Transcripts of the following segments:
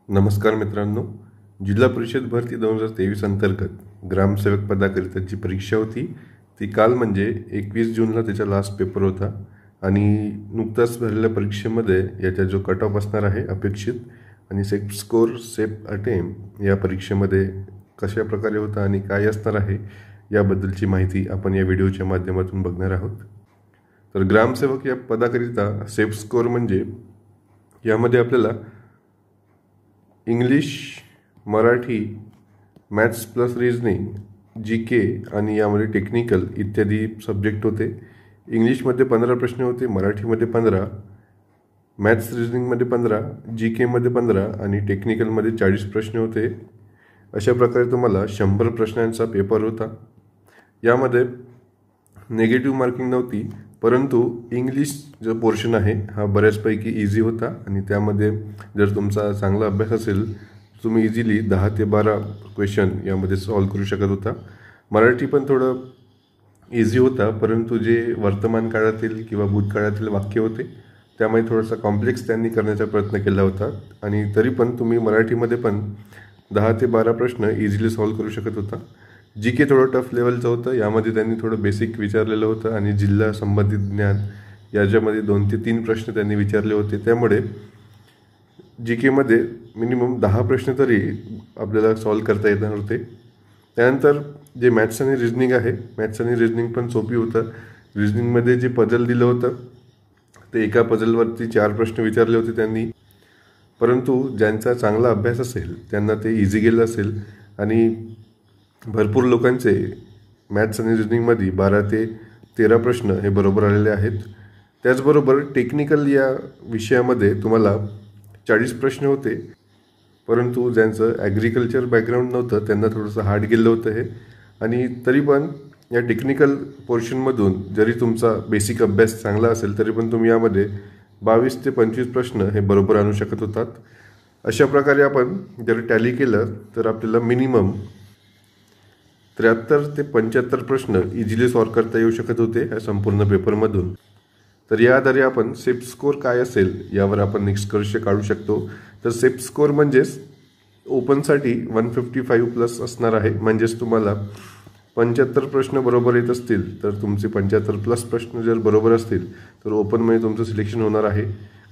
नमस्कार मित्रांनो, जिल्हा परिषद भरती 2023 अंतर्गत ग्रामसेवक पदाकरिताची परीक्षा होती। ती काल म्हणजे 21 जूनला त्याचा लास्ट पेपर होता आणि नुकताच झालेल्या परीक्षेमध्ये याचा जो कट ऑफ असणार आहे अपेक्षित आणि सेफ स्कोर सेफ अटेम्प्ट या परीक्षेमध्ये कशा प्रकारे होता आणि काय असणार आहे याबद्दलची माहिती आपण या व्हिडिओच्या माध्यमातून बघणार आहोत। तर ग्रामसेवक या पदाकरिता सेफ स्कोर म्हणजे यामध्ये आपल्याला English, Marathi, maths plus reasoning, GK आणि यामध्ये टेक्निकल इत्यादी सब्जेक्ट होते। इंग्लिशमध्ये 15 प्रश्न होते, मराठीमध्ये 15, मॅथ्स रिजनिंगमध्ये 15, GKमध्ये 15 आणि टेक्निकलमध्ये 40 प्रश्न होते। अशा प्रकारे तुम्हाला 100 प्रश्नांचा पेपर होता। यामध्ये नेगेटिव्ह मार्किंग नव्हती, परंतु इंग्लिश जो पोर्शन आहे हा बऱ्याचपैकी इझी होता आणि त्यामध्ये जर तुमचा चांगला अभ्यास असेल तुम्ही इझिली 10 ते 12 क्वेश्चन यामध्ये सॉल्व करू शकत होता। मराठी पण थोडं इझी होता, परंतु जे वर्तमान काळातील किंवा भूतकाळातील वाक्य होते त्यामुळे थोडासा कॉम्प्लेक्स त्यांनी करण्याचा प्रयत्न केला होता आणि तरी पण तुम्ही मराठीमध्ये पण 10 ते 12 प्रश्न इझिली सॉल्व करू शकत होता। GK थोडं टफ लेवलचं होतं, यामध्ये त्यांनी थोडं बेसिक विचारलेलं होतं आणि जिल्हा संबंधित ज्ञान याच्यामध्ये 2 ते 3 प्रश्न त्यांनी विचारले होते। त्यामुळे GKमध्ये मिनिमम 10 प्रश्न तरी आपल्याला सॉल्व करता येणार होते। त्यानंतर जे मॅथ्स आणि रिजनिंग आहे, मॅथ्स आणि रिजनिंग पण सोपी होतं। रिजनिंगमध्ये जे पझल दिलं होतं ते एका पझलवरती 4 प्रश्न विचारले होते त्यांनी, परंतु ज्यांचा चांगला अभ्यास असेल त्यांना ते इझी गेलं असेल आणि भरपूर लोकांचे मॅथ्स आणि रिजनिंगमध्ये 12 ते 13 प्रश्न हे बरोबर आलेले आहेत। त्याचबरोबर टेक्निकल या विषयामध्ये तुम्हाला 40 प्रश्न होते, परंतु ज्यांचं ॲग्रिकल्चर बॅकग्राऊंड नव्हतं त्यांना थोडंसं हार्ड गेलं होतं हे। आणि तरी पण या टेक्निकल पोर्शनमधून जरी तुमचा बेसिक अभ्यास चांगला असेल तरी पण तुम्ही यामध्ये 22 ते 25 प्रश्न हे बरोबर आणू शकत होतात। अशा प्रकारे आपण जर टॅली केलं तर आपल्याला मिनिमम 73 ते 75 प्रश्न इझिली सॉल्व करता येऊ शकत होते ह्या संपूर्ण पेपरमधून। तर या आधारे आपण सेफ स्कोर काय असेल यावर आपण निष्कर्ष काढू शकतो। तर सेफ स्कोर म्हणजेच ओपनसाठी 155 प्लस असणार आहे, म्हणजेच तुम्हाला 75 प्रश्न बरोबर येत असतील तर तुमचे 75 प्लस प्रश्न जर बरोबर असतील तर ओपनमध्ये तुमचं सिलेक्शन होणार आहे।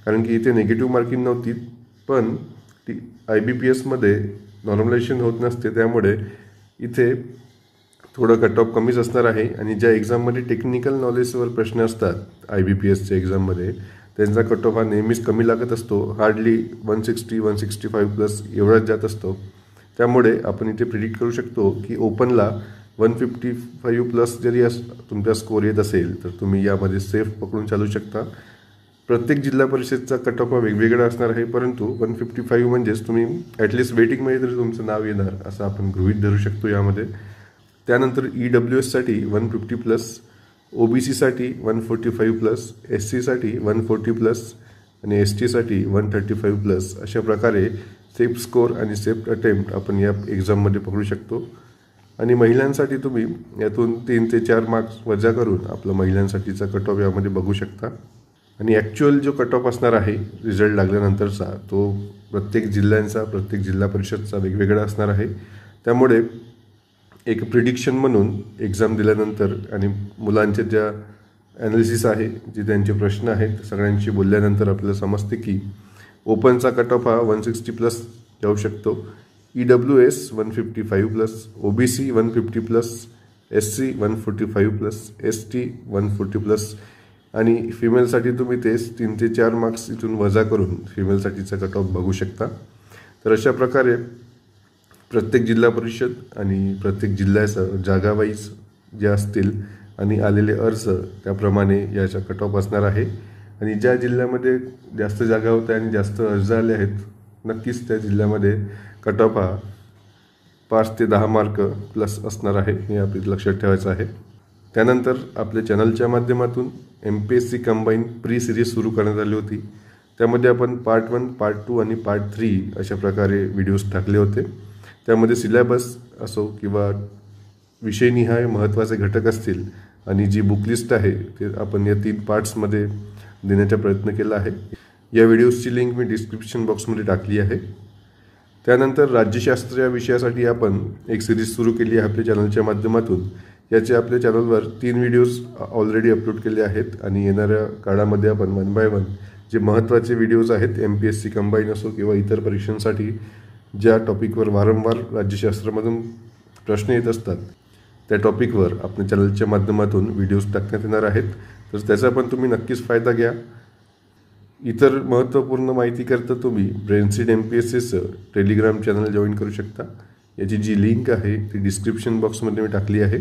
कारण की इथे निगेटिव्ह मार्किंग नव्हती, पण IBPSमध्ये नॉर्मलायझेशन होत नसते, त्यामुळे इथे थोडं कट ऑफ कमीच असणार आहे। आणि ज्या एक्झाममध्ये टेक्निकल नॉलेजवर प्रश्न असतात IBPSच्या एक्झाममध्ये त्यांचा कट ऑफ हा नेहमीच कमी लागत असतो, हार्डली 160-165 प्लस एवढाच जात असतो। त्यामुळे आपण इथे प्रिडिक्ट करू शकतो की ओपनला 155 प्लस जरी तुमचा स्कोर येत असेल तर तुम्ही यामध्ये सेफ पकडून चालू शकता। प्रत्येक जिल्हा परिषदचा कट ऑफ हा वेगवेगळा असणार आहे, परंतु 155 म्हणजेच तुम्ही ॲटलिस्ट वेटिंगमध्ये तरी तुमचं नाव येणार असं आपण गृहीत धरू शकतो यामध्ये। त्यानंतर EWSसाठी 150 प्लस, OBCसाठी 145 प्लस, SC साठी 140 प्लस आणि STसाठी 135 प्लस अशा प्रकारे सेफ स्कोर आणि सेफ अटेम्प्ट आपण या एक्झाममध्ये पकडू शकतो। आणि महिलांसाठी तुम्ही यातून 3 ते 4 मार्क्स वजा करून आपला महिलांसाठीचा कट ऑफ यामध्ये बघू शकता। आणि ॲक्च्युअल जो कट ऑफ असणार आहे रिझल्ट लागल्यानंतरचा तो प्रत्येक जिल्ह्यांचा, प्रत्येक जिल्हा परिषदचा वेगवेगळा असणार आहे। त्यामुळे एक प्रिडिक्शन म्हणून एक्झाम दिल्यानंतर आणि मुलांचे ज्या ॲनालिसिस आहे, जे त्यांचे प्रश्न आहेत सगळ्यांशी बोलल्यानंतर आपल्याला समजते की ओपनचा कट ऑफ हा 160 प्लस जाऊ शकतो, EWS 155 plus, OBC 150 plus, SC 145 plus, ST 140 plus आणि फिमेलसाठी तुम्ही तेच 3 ते 4 मार्क्स इथून वजा करून फिमेलसाठीचा कट ऑफ बघू शकता। तर अशा प्रकारे प्रत्येक जिल्हा परिषद आणि प्रत्येक जिल्ह्याचं जागावाईज जे असतील आणि आलेले अर्ज त्याप्रमाणे याचा कट ऑफ असणार आहे। आणि ज्या जिल्ह्यामध्ये जास्त जागा होत्या आणि जास्त अर्ज आले आहेत नक्कीच त्या जिल्ह्यामध्ये कट ऑफ हा 5 ते 10 मार्क प्लस असणार आहे, हे आपल्याला लक्षात ठेवायचं आहे। त्यानंतर आपल्या चॅनलच्या माध्यमातून MPSC कंबाईन प्री सिरीज सुरू करण्यात आली होती, त्यामध्ये आपण पार्ट 1, पार्ट 2 आणि पार्ट 3 अशा प्रकारे व्हिडिओज टाकले होते। त्यामध्ये सिलेबस असो किंवा विषयनिहाय महत्त्वाचे घटक असतील आणि जी बुकलिस्ट आहे ते आपण या 3 पार्ट्समध्ये देण्याचा प्रयत्न केला आहे। या व्हिडिओजची लिंक मी डिस्क्रिप्शन बॉक्समध्ये टाकली आहे। त्यानंतर राज्यशास्त्र या विषयासाठी आपण एक सिरीज सुरू केली आहे आपल्या चॅनलच्या माध्यमातून. याचे आपल्या चॅनलवर 3 व्हिडिओज ऑलरेडी अपलोड केले आहेत आणि येणाऱ्या काळामध्ये आपण 1 बाय 1 जे महत्त्वाचे व्हिडिओज आहेत MPSC कंबाईन असो किंवा इतर परीक्षांसाठी ज्या टॉपिकवर वारंवार राज्यशास्त्रामधून प्रश्न येत असतात त्या टॉपिकवर आपल्या चॅनलच्या माध्यमातून व्हिडिओज टाकण्यात येणार आहेत. तर त्याचा पण तुम्ही नक्कीच फायदा घ्या. इतर महत्त्वपूर्ण माहितीकरता तुम्ही ब्रेनसीड MPSCचं टेलिग्राम चॅनल जॉईन करू शकता. याची जी लिंक आहे ती डिस्क्रिप्शन बॉक्समध्ये मी टाकली आहे.